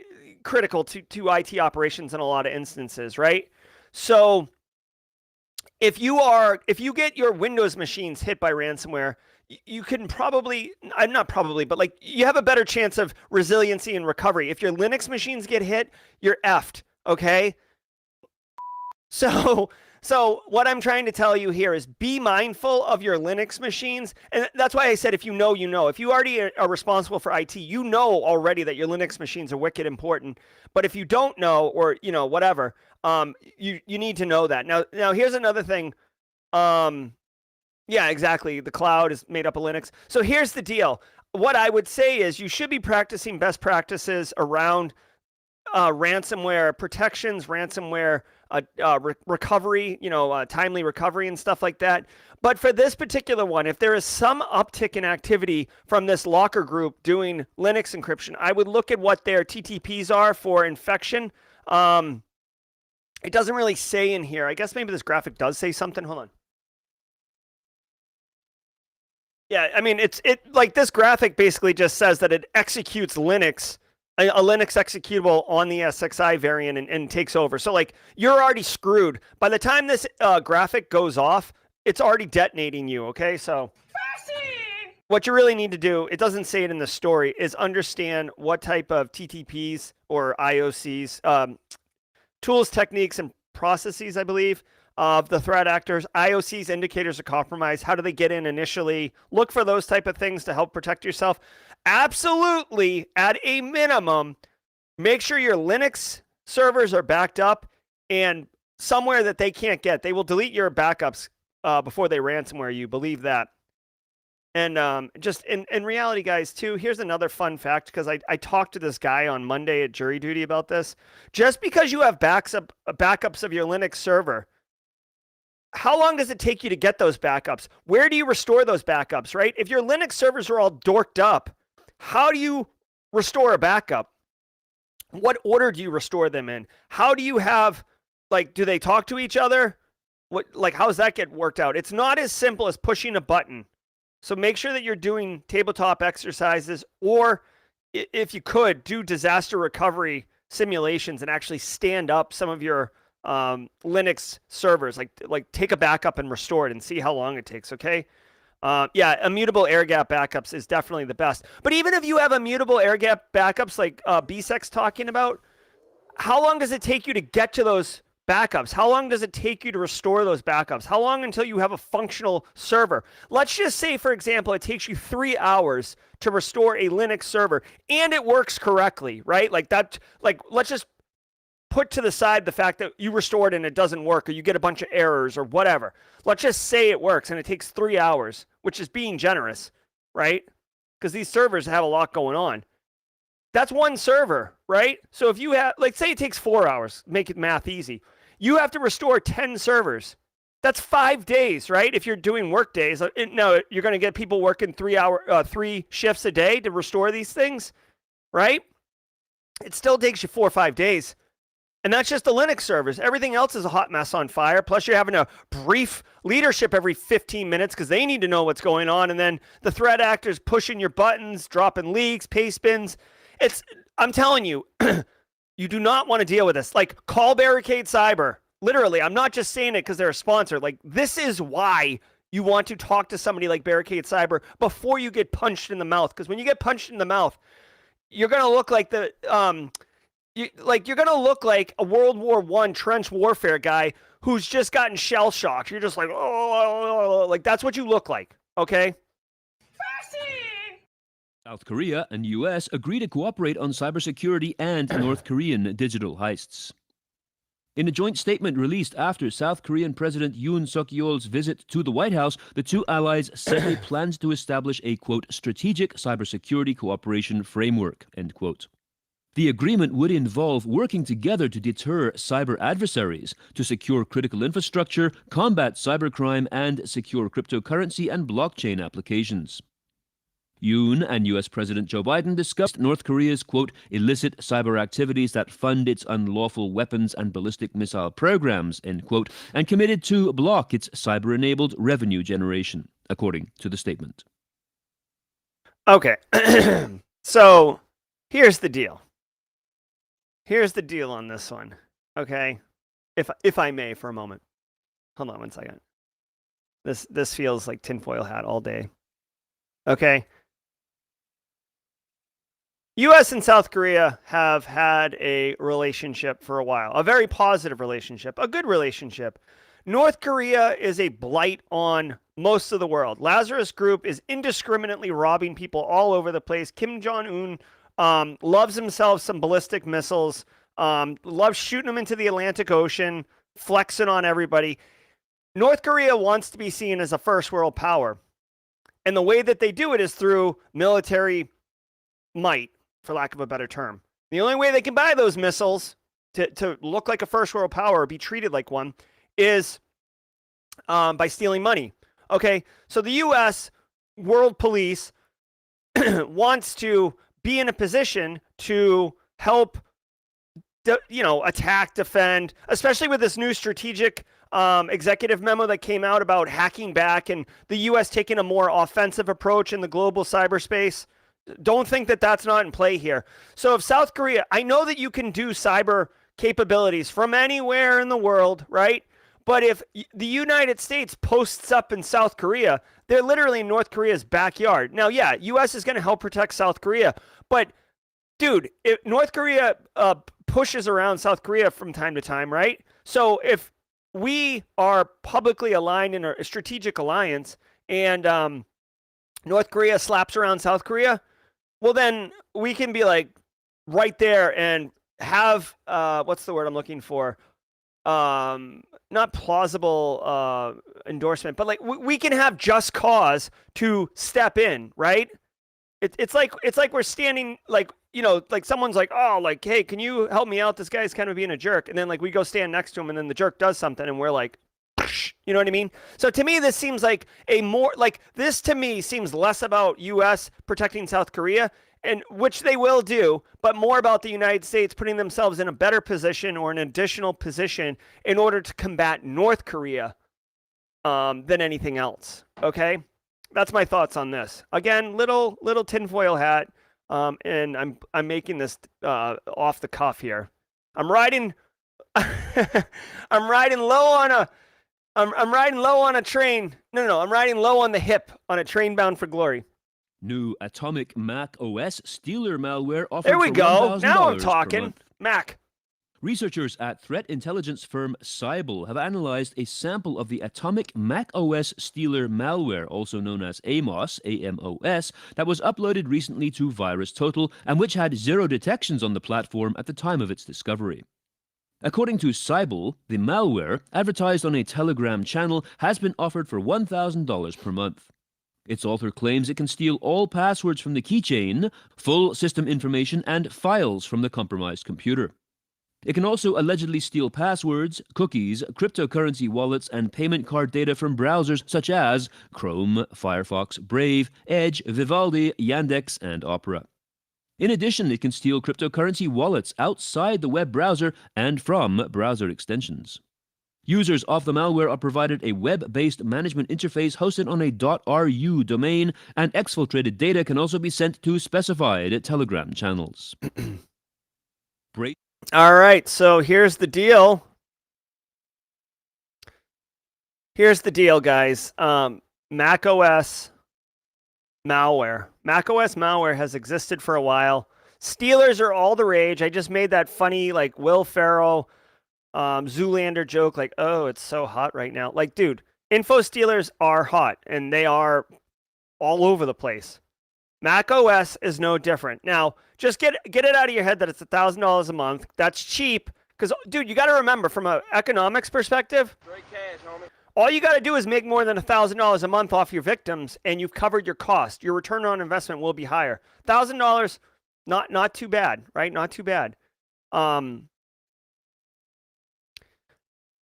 critical to IT operations in a lot of instances, right? So if you get your Windows machines hit by ransomware, you can probably, but like you have a better chance of resiliency and recovery. If your Linux machines get hit, you're effed, okay? So what I'm trying to tell you here is be mindful of your Linux machines. And that's why I said, if you know, you know. If you already are responsible for IT, you know already that your Linux machines are wicked important. But if you don't know, or, you know, whatever, you need to know that. Now here's another thing. Yeah, exactly. The cloud is made up of Linux. So here's the deal. what I would say is you should be practicing best practices around ransomware protections, ransomware recovery, timely recovery and stuff like that. But for this particular one, if there is some uptick in activity from this Locker group doing Linux encryption, I would look at what their TTPs are for infection. It doesn't really say in here. I guess maybe this graphic does say something. Hold on. Yeah, I mean, it like this graphic basically just says that it executes Linux, a Linux executable on the SXI variant and takes over. So like you're already screwed. By the time this graphic goes off, it's already detonating you, okay? So what you really need to do, it doesn't say it in the story, is understand what type of TTPs or IOCs, tools, techniques, and processes, I believe, of the threat actors. IOCs, indicators of compromise. How do they get in initially? Look for those type of things to help protect yourself. Absolutely, at a minimum, make sure your Linux servers are backed up and somewhere that they can't get. They will delete your backups before they ransomware you. Believe that. And just in reality, guys, too, here's another fun fact, because I talked to this guy on Monday at jury duty about this. Just because you have backups of your Linux server, how long does it take you to get those backups? Where do you restore those backups, right? If your Linux servers are all dorked up, how do you restore a backup? What order do you restore them in? How do you have, like, do they talk to each other? How does that get worked out? It's not as simple as pushing a button. So make sure that you're doing tabletop exercises, or if you could, do disaster recovery simulations and actually stand up some of your Linux servers, like take a backup and restore it and see how long it takes, okay? Yeah, immutable air gap backups is definitely the best. But even if you have immutable air gap backups like BSEC's talking about, how long does it take you to get to those backups? How long does it take you to restore those backups? How long until you have a functional server? Let's just say, for example, it takes you 3 hours to restore a Linux server and it works correctly, right? Let's just put to the side the fact that you restored and it doesn't work, or you get a bunch of errors or whatever. Let's just say it works and it takes 3 hours, which is being generous, right? Because these servers have a lot going on. That's one server, right? So if you have, say it takes 4 hours, make it math easy. You have to restore 10 servers. That's 5 days, right? If you're doing work days. No, you're going to get people working 3 shifts a day to restore these things, right? It still takes you 4 or 5 days. And that's just the Linux servers. Everything else is a hot mess on fire. Plus, you're having to brief leadership every 15 minutes because they need to know what's going on. And then the threat actors pushing your buttons, dropping leaks, paste bins. I'm telling you, you do not want to deal with this. Like, call Barricade Cyber. Literally, I'm not just saying it because they're a sponsor. Like, this is why you want to talk to somebody like Barricade Cyber before you get punched in the mouth. Because when you get punched in the mouth, you're going to look like you're going to look like a World War I trench warfare guy who's just gotten shell shocked. You're just like, oh, like that's what you look like, okay? South Korea and US agree to cooperate on cybersecurity and North Korean digital heists. In a joint statement released after South Korean President Yoon Suk-yeol's visit to the White House, the two allies said they planned to establish a, quote, strategic cybersecurity cooperation framework, end quote. The agreement would involve working together to deter cyber adversaries, to secure critical infrastructure, combat cybercrime, and secure cryptocurrency and blockchain applications. Yoon and U.S. President Joe Biden discussed North Korea's, quote, illicit cyber activities that fund its unlawful weapons and ballistic missile programs, end quote, and committed to block its cyber-enabled revenue generation, according to the statement. Okay, so here's the deal. Here's the deal on this one, okay? If I may for a moment. Hold on one second. This feels like tinfoil hat all day. Okay. U.S. and South Korea have had a relationship for a while, a very positive relationship, a good relationship. North Korea is a blight on most of the world. Lazarus Group is indiscriminately robbing people all over the place. Kim Jong-un loves himself some ballistic missiles, loves shooting them into the Atlantic Ocean, flexing on everybody. North Korea wants to be seen as a first world power. And the way that they do it is through military might, for lack of a better term. The only way they can buy those missiles to look like a first world power or be treated like one is by stealing money. Okay, so the U.S. World Police wants to be in a position to help, attack, defend, especially with this new strategic executive memo that came out about hacking back and the U.S. taking a more offensive approach in the global cyberspace. Don't think that that's not in play here. So if South Korea, I know that you can do cyber capabilities from anywhere in the world, right? But if the United States posts up in South Korea, they're literally in North Korea's backyard. Now, yeah, U.S. is going to help protect South Korea. But, dude, if North Korea pushes around South Korea from time to time, right? So if we are publicly aligned in a strategic alliance and North Korea slaps around South Korea, well, then we can be like right there and have, what's the word I'm looking for? Not plausible endorsement, but like we can have just cause to step in, right? It's like we're standing like, like someone's like, oh, like, hey, can you help me out? This guy's kind of being a jerk. And then like we go stand next to him and then the jerk does something and we're like, you know what I mean? So to me, this seems like this to me seems less about U.S. protecting South Korea, and which they will do, but more about the United States putting themselves in a better position or an additional position in order to combat North Korea than anything else. Okay, that's my thoughts on this. Again, little tinfoil hat, and I'm making this off the cuff here. I'm riding I'm riding low on a train. No, I'm riding low on the hip on a train bound for glory. New atomic Mac OS stealer malware offered There we for go. $1,000 Now I'm per talking. month. Mac. Researchers at threat intelligence firm Cyber have analyzed a sample of the atomic Mac OS stealer malware, also known as AMOS, AMOS, that was uploaded recently to VirusTotal and which had 0 detections on the platform at the time of its discovery. According to Cyber, the malware, advertised on a Telegram channel, has been offered for $1,000 per month. Its author claims it can steal all passwords from the keychain, full system information, and files from the compromised computer. It can also allegedly steal passwords, cookies, cryptocurrency wallets, and payment card data from browsers such as Chrome, Firefox, Brave, Edge, Vivaldi, Yandex, and Opera. In addition, it can steal cryptocurrency wallets outside the web browser and from browser extensions. Users of the malware are provided a web-based management interface hosted on a .ru domain, and exfiltrated data can also be sent to specified Telegram channels. All right, so here's the deal. Here's the deal, guys. Mac OS malware. Mac OS malware has existed for a while. Stealers are all the rage. I just made that funny, like, Will Ferrell Zoolander joke, like, oh, it's so hot right now. Like, dude, info stealers are hot, and they are all over the place. Mac OS is no different. Now, just get it out of your head that it's $1,000 a month. That's cheap, because, dude, you got to remember, from an economics perspective, Straight cash, homie. all you got to do is make more than $1,000 a month off your victims, and you've covered your cost. Your return on investment will be higher. $1,000, not too bad, right? Not too bad.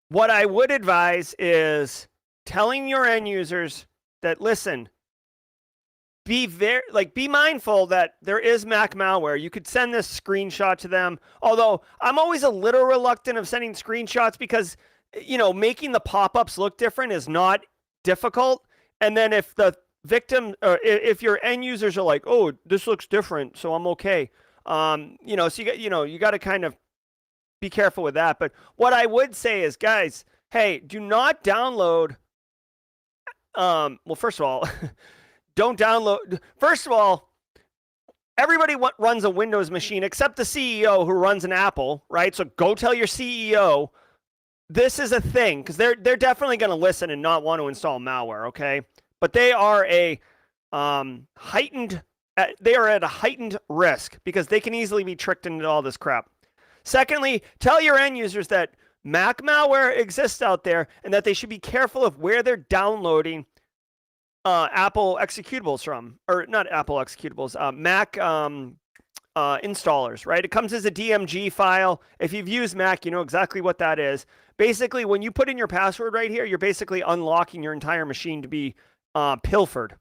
What I would advise is telling your end users that, listen, be mindful that there is Mac malware. You could send this screenshot to them. Although I'm always a little reluctant of sending screenshots because, making the pop-ups look different is not difficult. And then if the victim or if your end users are like, oh, this looks different, so I'm okay. So you got to kind of be careful with that. But what I would say is, guys, hey, do not download. Well, first of all, don't download. First of all, everybody runs a Windows machine except the CEO who runs an Apple, right? So go tell your CEO this is a thing, because they're definitely going to listen and not want to install malware, okay? But they are at a heightened risk because they can easily be tricked into all this crap. Secondly, tell your end users that Mac malware exists out there and that they should be careful of where they're downloading Apple executables from, or not Apple executables, Mac installers, right? It comes as a DMG file. If you've used Mac, you know exactly what that is. Basically, when you put in your password right here, you're basically unlocking your entire machine to be pilfered.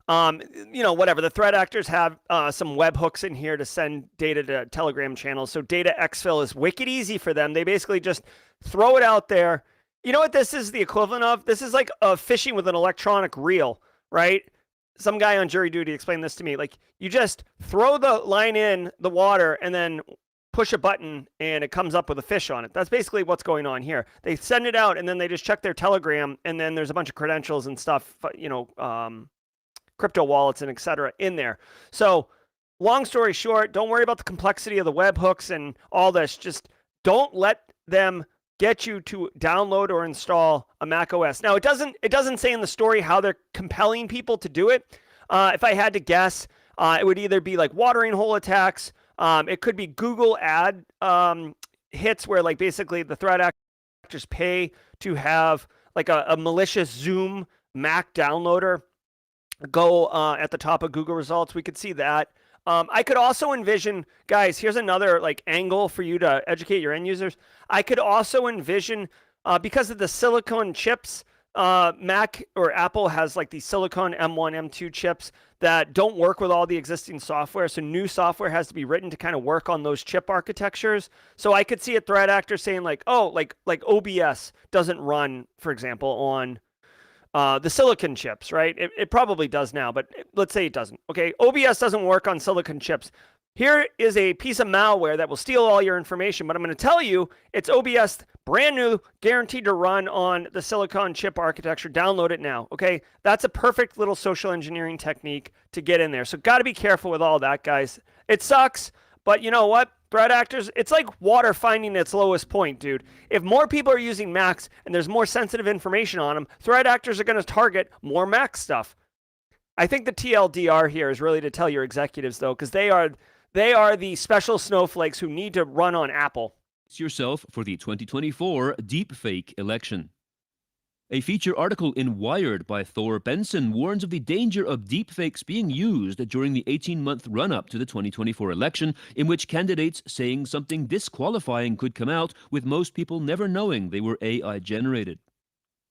Whatever. The threat actors have some webhooks in here to send data to Telegram channels. So data exfil is wicked easy for them. They basically just throw it out there. You know what this is the equivalent of? This is like fishing with an electronic reel, right? Some guy on jury duty explained this to me. Like, you just throw the line in the water and then push a button and it comes up with a fish on it. That's basically what's going on here. They send it out and then they just check their Telegram, and then there's a bunch of credentials and stuff, crypto wallets and etc. in there. So long story short, don't worry about the complexity of the webhooks and all this. Just don't let them get you to download or install a Mac OS. Now, it doesn't say in the story how they're compelling people to do it. If I had to guess, it would either be like watering hole attacks. It could be Google ad hits where like basically the threat actors pay to have like a malicious Zoom Mac downloader go at the top of Google results. We could see that. I could also envision, guys, here's another like angle for you to educate your end users. I could also envision, because of the silicon chips, Mac or Apple has like these silicon M1, M2 chips that don't work with all the existing software. So new software has to be written to kind of work on those chip architectures. So I could see a threat actor saying like, oh, like OBS doesn't run, for example, on the silicon chips, right? It probably does now, but let's say it doesn't. Okay, OBS doesn't work on silicon chips. Here is a piece of malware that will steal all your information, but I'm going to tell you it's OBS, brand new, guaranteed to run on the silicon chip architecture. Download it now, okay? That's a perfect little social engineering technique to get in there. So got to be careful with all that, guys. It sucks, but you know what? Threat actors, it's like water finding its lowest point, dude. If more people are using Macs and there's more sensitive information on them, threat actors are going to target more Mac stuff. I think the TLDR here is really to tell your executives, though, because they are the special snowflakes who need to run on Apple. Yourself for the 2024 deepfake election. A feature article in Wired by Thor Benson warns of the danger of deepfakes being used during the 18-month run-up to the 2024 election, in which candidates saying something disqualifying could come out, with most people never knowing they were AI-generated.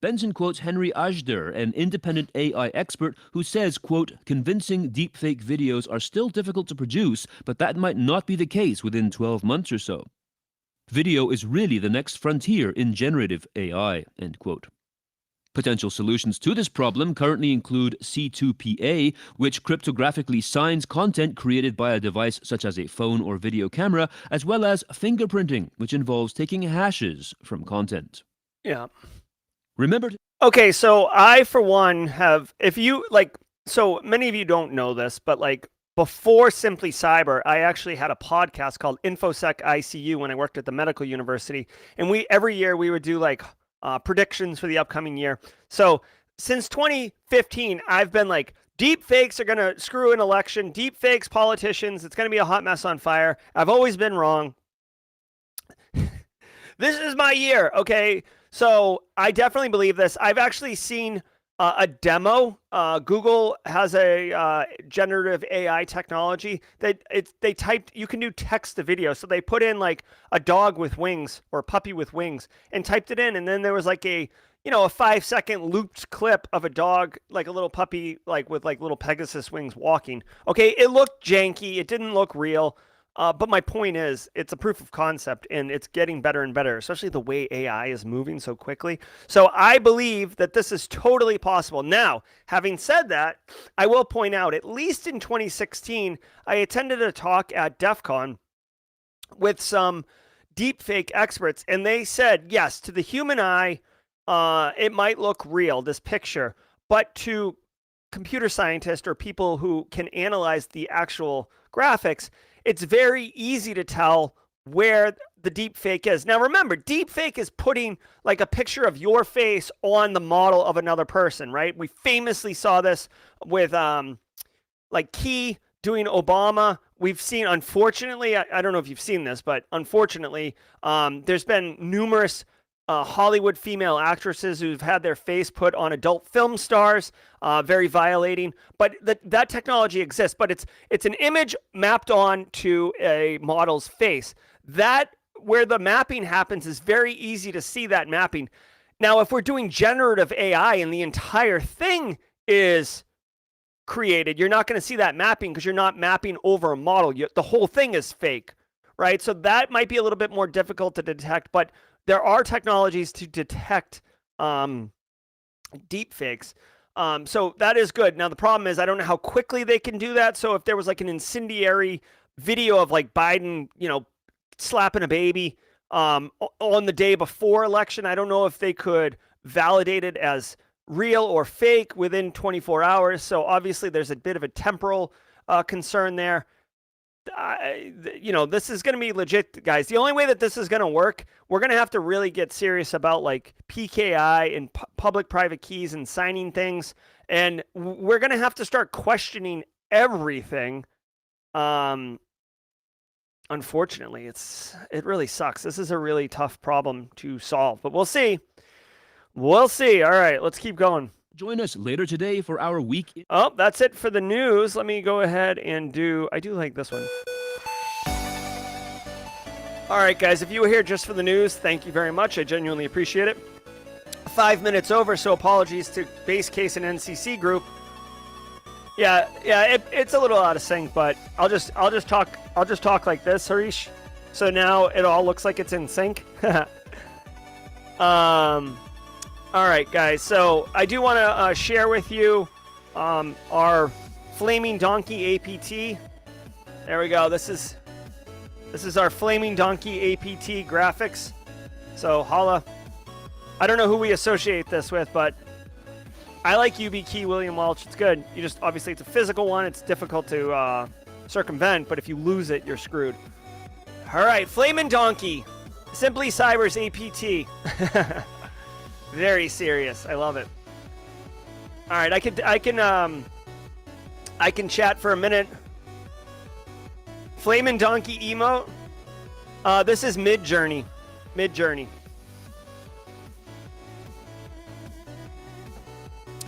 Benson quotes Henry Ajder, an independent AI expert, who says, quote, convincing deepfake videos are still difficult to produce, but that might not be the case within 12 months or so. Video is really the next frontier in generative AI, end quote. Potential solutions to this problem currently include C2PA, which cryptographically signs content created by a device such as a phone or video camera, as well as fingerprinting, which involves taking hashes from content. Yeah. Remember. Okay, so I, for one, have, if you, like, so many of you don't know this, but like before Simply Cyber, I actually had a podcast called InfoSec ICU when I worked at the medical university. And every year we would do like predictions for the upcoming year. So since 2015, I've been like, deep fakes are going to screw an election. Deep fakes, politicians, it's going to be a hot mess on fire. I've always been wrong. This is my year, okay? So I definitely believe this. I've actually seen a demo. Google has a generative AI technology that they typed, you can do text to video. So they put in like a dog with wings or a puppy with wings and typed it in. And then there was like a 5-second looped clip of a dog, like a little puppy, like with like little Pegasus wings walking. Okay, it looked janky. It didn't look real. But my point is, it's a proof of concept, and it's getting better and better, especially the way AI is moving so quickly. So I believe that this is totally possible. Now, having said that, I will point out, at least in 2016, I attended a talk at DEF CON with some deepfake experts, and they said, yes, to the human eye, it might look real, this picture, but to computer scientists or people who can analyze the actual graphics, it's very easy to tell where the deep fake is. Now, remember, deep fake is putting like a picture of your face on the model of another person, right? We famously saw this with like Key doing Obama. We've seen, unfortunately, I don't know if you've seen this, but unfortunately, there's been numerous Hollywood female actresses who've had their face put on adult film stars, very violating. But that technology exists, but it's an image mapped on to a model's face. That where the mapping happens is very easy to see that mapping. Now, if we're doing generative AI and the entire thing is created, you're not going to see that mapping because you're not mapping over a model. The whole thing is fake, right? So that might be a little bit more difficult to detect, but there are technologies to detect deep fakes. So that is good. Now, the problem is I don't know how quickly they can do that. So if there was like an incendiary video of like Biden, slapping a baby on the day before election, I don't know if they could validate it as real or fake within 24 hours. So obviously there's a bit of a temporal concern there. This is going to be legit, guys. The only way that this is going to work, we're going to have to really get serious about like PKI and public-private keys and signing things. And we're going to have to start questioning everything. Unfortunately, it really sucks. This is a really tough problem to solve, but we'll see. We'll see. All right, let's keep going. Join us later today for our week. Oh, that's it for the news. Let me go ahead and I do like this one. All right, guys, if you were here just for the news, thank you very much. I genuinely appreciate it. 5 minutes over, so apologies to Base Case and NCC Group. Yeah, it's a little out of sync, but I'll just talk like this, Harish. So now it all looks like it's in sync. All right, guys. So I do want to share with you our Flaming Donkey APT. There we go. This is our Flaming Donkey APT graphics. So holla. I don't know who we associate this with, but I like YubiKey William Welch. It's good. You just obviously it's a physical one. It's difficult to circumvent, but if you lose it, you're screwed. All right, Flamin' Donkey, Simply Cyber's APT. Very serious. I love it. All right, I can chat for a minute. Flamin' Donkey emote. This is Midjourney. Midjourney.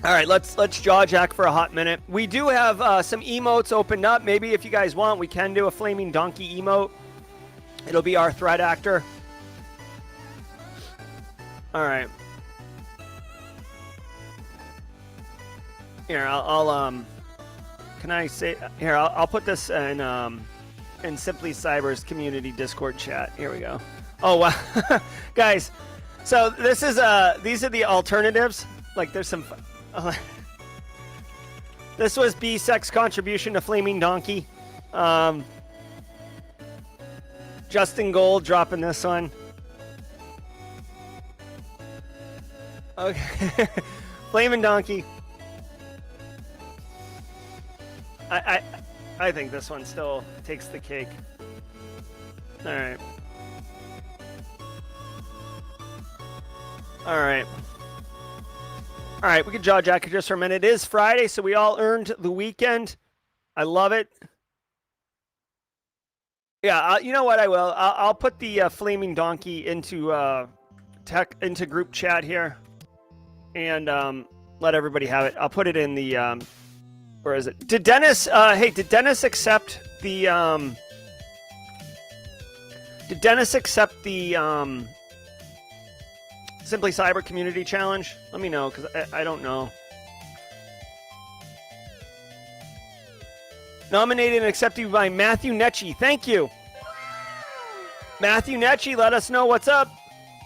All right, let's jaw jack for a hot minute. We do have some emotes opened up. Maybe if you guys want, we can do a Flaming Donkey emote. It'll be our threat actor. All right. Here, can I say here? I'll put this in Simply Cyber's community Discord chat. Here we go. Oh wow, guys. So this is these are the alternatives. Like there's some. This was B-Sec's contribution to Flaming Donkey. Justin Gold dropping this one. Okay. Flaming Donkey. I think this one still takes the cake. All right. All right. All right, we can jaw jack it just for a minute. It is Friday, so we all earned the weekend. I love it. Yeah, you know what? I will. I'll put the Flaming Donkey into group chat here, and let everybody have it. I'll put it in the where is it? Did Dennis? Hey, did Dennis accept the? Did Dennis accept the Simply Cyber Community Challenge? Let me know, because I don't know. Nominated and accepted by Matthew Netchie. Thank you. Matthew Netchie, let us know what's up.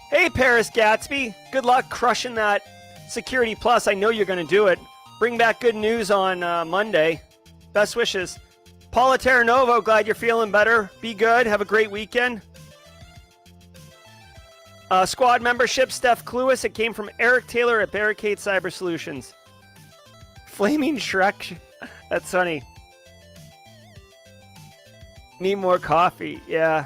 Hey, Paris Gatsby. Good luck crushing that Security Plus. I know you're going to do it. Bring back good news on Monday. Best wishes. Paula Terranovo, glad you're feeling better. Be good. Have a great weekend. Squad membership, Steph Cluis. It came from Eric Taylor at Barricade Cyber Solutions. Flaming Shrek. That's funny. Need more coffee. Yeah.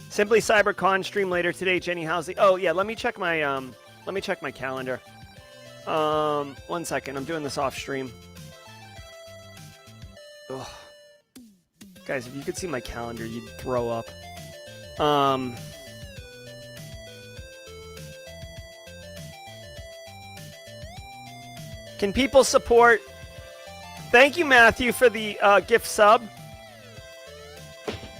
Simply Cybercon stream later today. Jenny Housley. Oh yeah, let me check my calendar. 1 second. I'm doing this off stream. Ugh. Guys, if you could see my calendar, you'd throw up. Can people support? Thank you, Matthew, for the gift sub.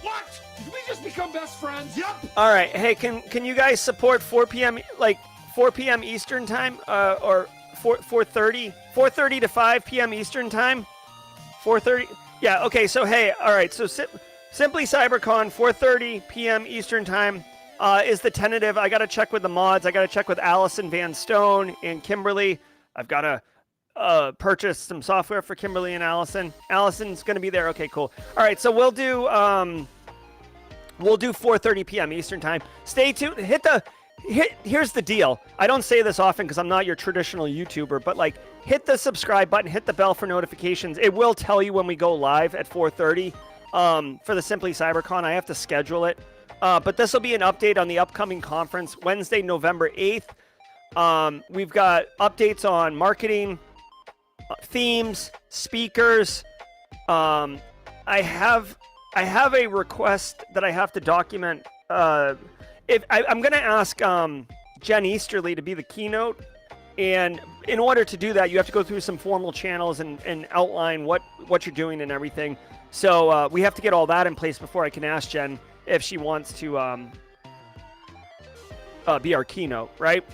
What? Did we just become best friends? Yep. All right. Hey, can you guys support 4 p.m. like 4 p.m. Eastern time or 4:30 to 5 p.m. Eastern time? 4:30. Yeah. Okay. So hey. All right. So Simply Cybercon 4:30 p.m. Eastern time is the tentative. I got to check with the mods. I got to check with Allison Van Stone and Kimberly. I've got to purchase some software for Kimberly and Allison. Allison's going to be there. Okay, cool. All right, so we'll do 4:30 p.m. Eastern time. Stay tuned. Here's the deal. I don't say this often because I'm not your traditional YouTuber, but like hit the subscribe button, hit the bell for notifications. It will tell you when we go live at 4:30 for the Simply Cybercon. I have to schedule it. But this will be an update on the upcoming conference, Wednesday, November 8th. We've got updates on marketing, themes, speakers. I have a request that I have to document. If I'm going to ask Jen Easterly to be the keynote, and in order to do that, you have to go through some formal channels and outline what you're doing and everything. So we have to get all that in place before I can ask Jen if she wants to be our keynote, right?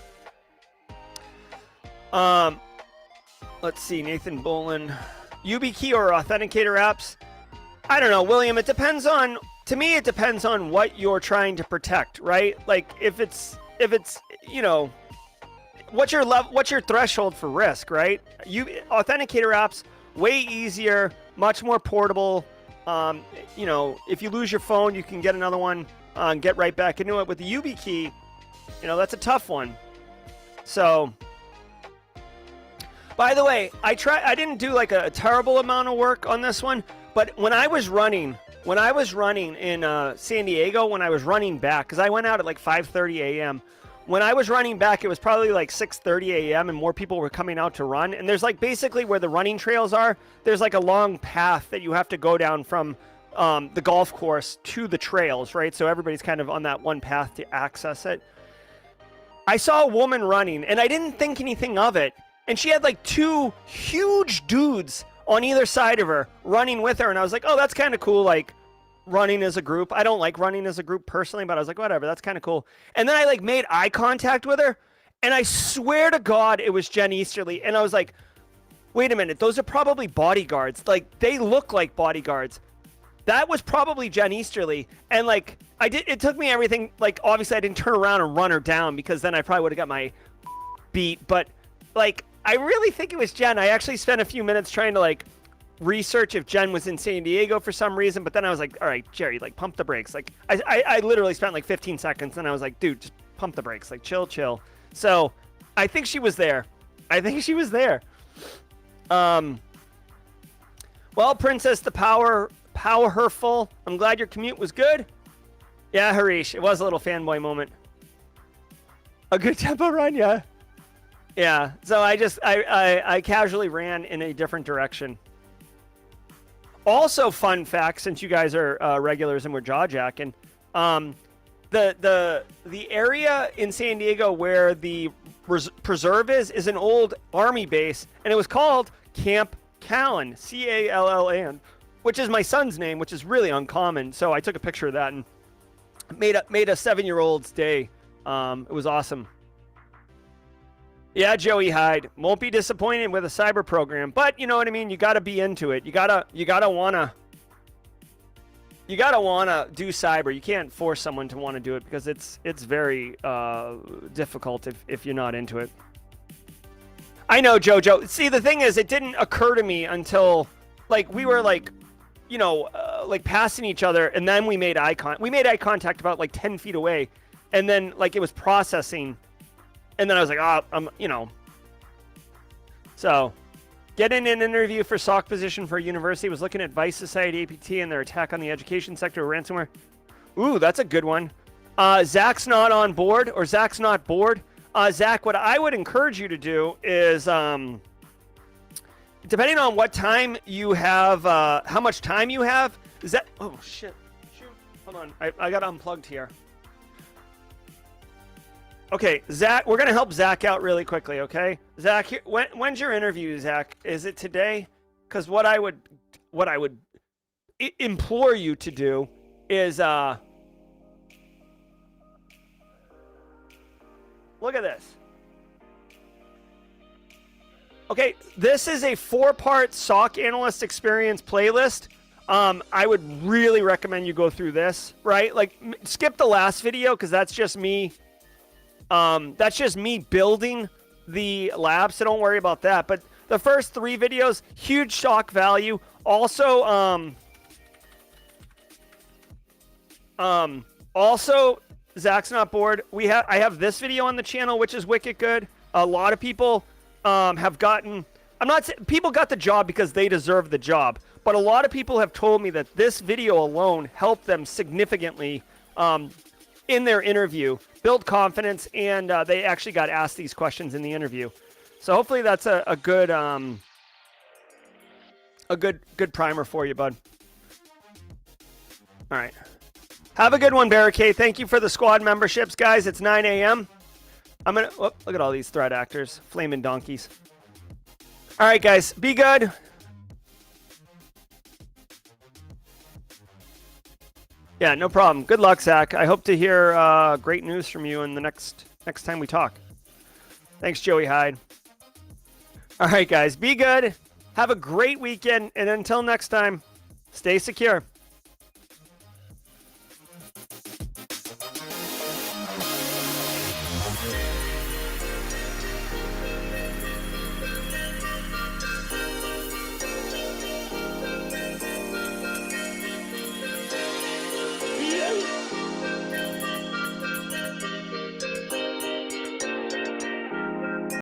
Let's see, Nathan Bolin. YubiKey or Authenticator apps? I don't know, William. It depends on. To me, it depends on what you're trying to protect, right? Like if it's what's your threshold for risk, right? Authenticator apps way easier, much more portable. If you lose your phone, you can get another one, and get right back into it. With the YubiKey, that's a tough one. So. By the way, I didn't do like a terrible amount of work on this one, but when I was running in San Diego, when I was running back, because I went out at like 5:30 a.m. When I was running back, it was probably like 6:30 a.m. and more people were coming out to run. And there's like basically where the running trails are, there's like a long path that you have to go down from the golf course to the trails, right? So everybody's kind of on that one path to access it. I saw a woman running, and I didn't think anything of it. And she had like two huge dudes on either side of her running with her. And I was like, oh, that's kind of cool. Like running as a group. I don't like running as a group personally, but I was like, whatever, that's kind of cool. And then I like made eye contact with her. And I swear to God, it was Jen Easterly. And I was like, wait a minute, those are probably bodyguards. Like they look like bodyguards. That was probably Jen Easterly. And like it took me everything. Like obviously I didn't turn around and run her down because then I probably would have got my beat. But like, I really think it was Jen. I actually spent a few minutes trying to like research if Jen was in San Diego for some reason, but then I was like, all right, Jerry, like pump the brakes. Like I literally spent like 15 seconds and I was like, dude, just pump the brakes, like chill. So I think she was there. Well, Princess, the powerful. I'm glad your commute was good. Yeah, Harish, it was a little fanboy moment. A good tempo run, yeah. Yeah, so I casually ran in a different direction. Also, fun fact, since you guys are regulars and we're jaw-jacking, the area in San Diego where the preserve is an old army base, and it was called Camp Callan, Callan, which is my son's name, which is really uncommon. So I took a picture of that and made a 7-year-old's day. It was awesome. Yeah, Joey Hyde. Won't be disappointed with a cyber program, but you know what I mean. You got to be into it. You gotta wanna do cyber. You can't force someone to want to do it because it's very difficult if you're not into it. I know, Jojo. See, the thing is, it didn't occur to me until like we were like, like passing each other, and then we made eye contact. We made eye contact about like 10 feet away, and then like it was processing. And then I was like, So, getting an interview for SOC position for a university. Was looking at Vice Society APT and their attack on the education sector with ransomware. Ooh, that's a good one. Zach's not on board, or Zach's not bored. Zach, what I would encourage you to do is, depending on what time you have, how much time you have, is that... Oh, shit. Shoot. Hold on. I got unplugged here. Okay, Zach, we're gonna help Zach out really quickly. Okay, Zach, when's your interview, Zach? Is it today? Because what I would implore you to do is look at this. Okay, this is a 4-part SOC analyst experience playlist. I would really recommend you go through this, right? Like, skip the last video because that's just me. That's just me building the lab, so don't worry about that. But the first 3 videos, huge shock value. Also, Zach's not bored. I have this video on the channel, which is wicked good. A lot of people have gotten. I'm not saying people got the job because they deserve the job, but a lot of people have told me that this video alone helped them significantly in their interview, build confidence, and they actually got asked these questions in the interview. So hopefully that's a good primer for you, bud. All right. Have a good one, Barricade. Thank you for the squad memberships, guys. It's 9 a.m. Look at all these threat actors, flaming donkeys. All right, guys, be good. Yeah, no problem. Good luck, Zach. I hope to hear great news from you in the next time we talk. Thanks, Joey Hyde. All right, guys, be good. Have a great weekend, and until next time, stay secure.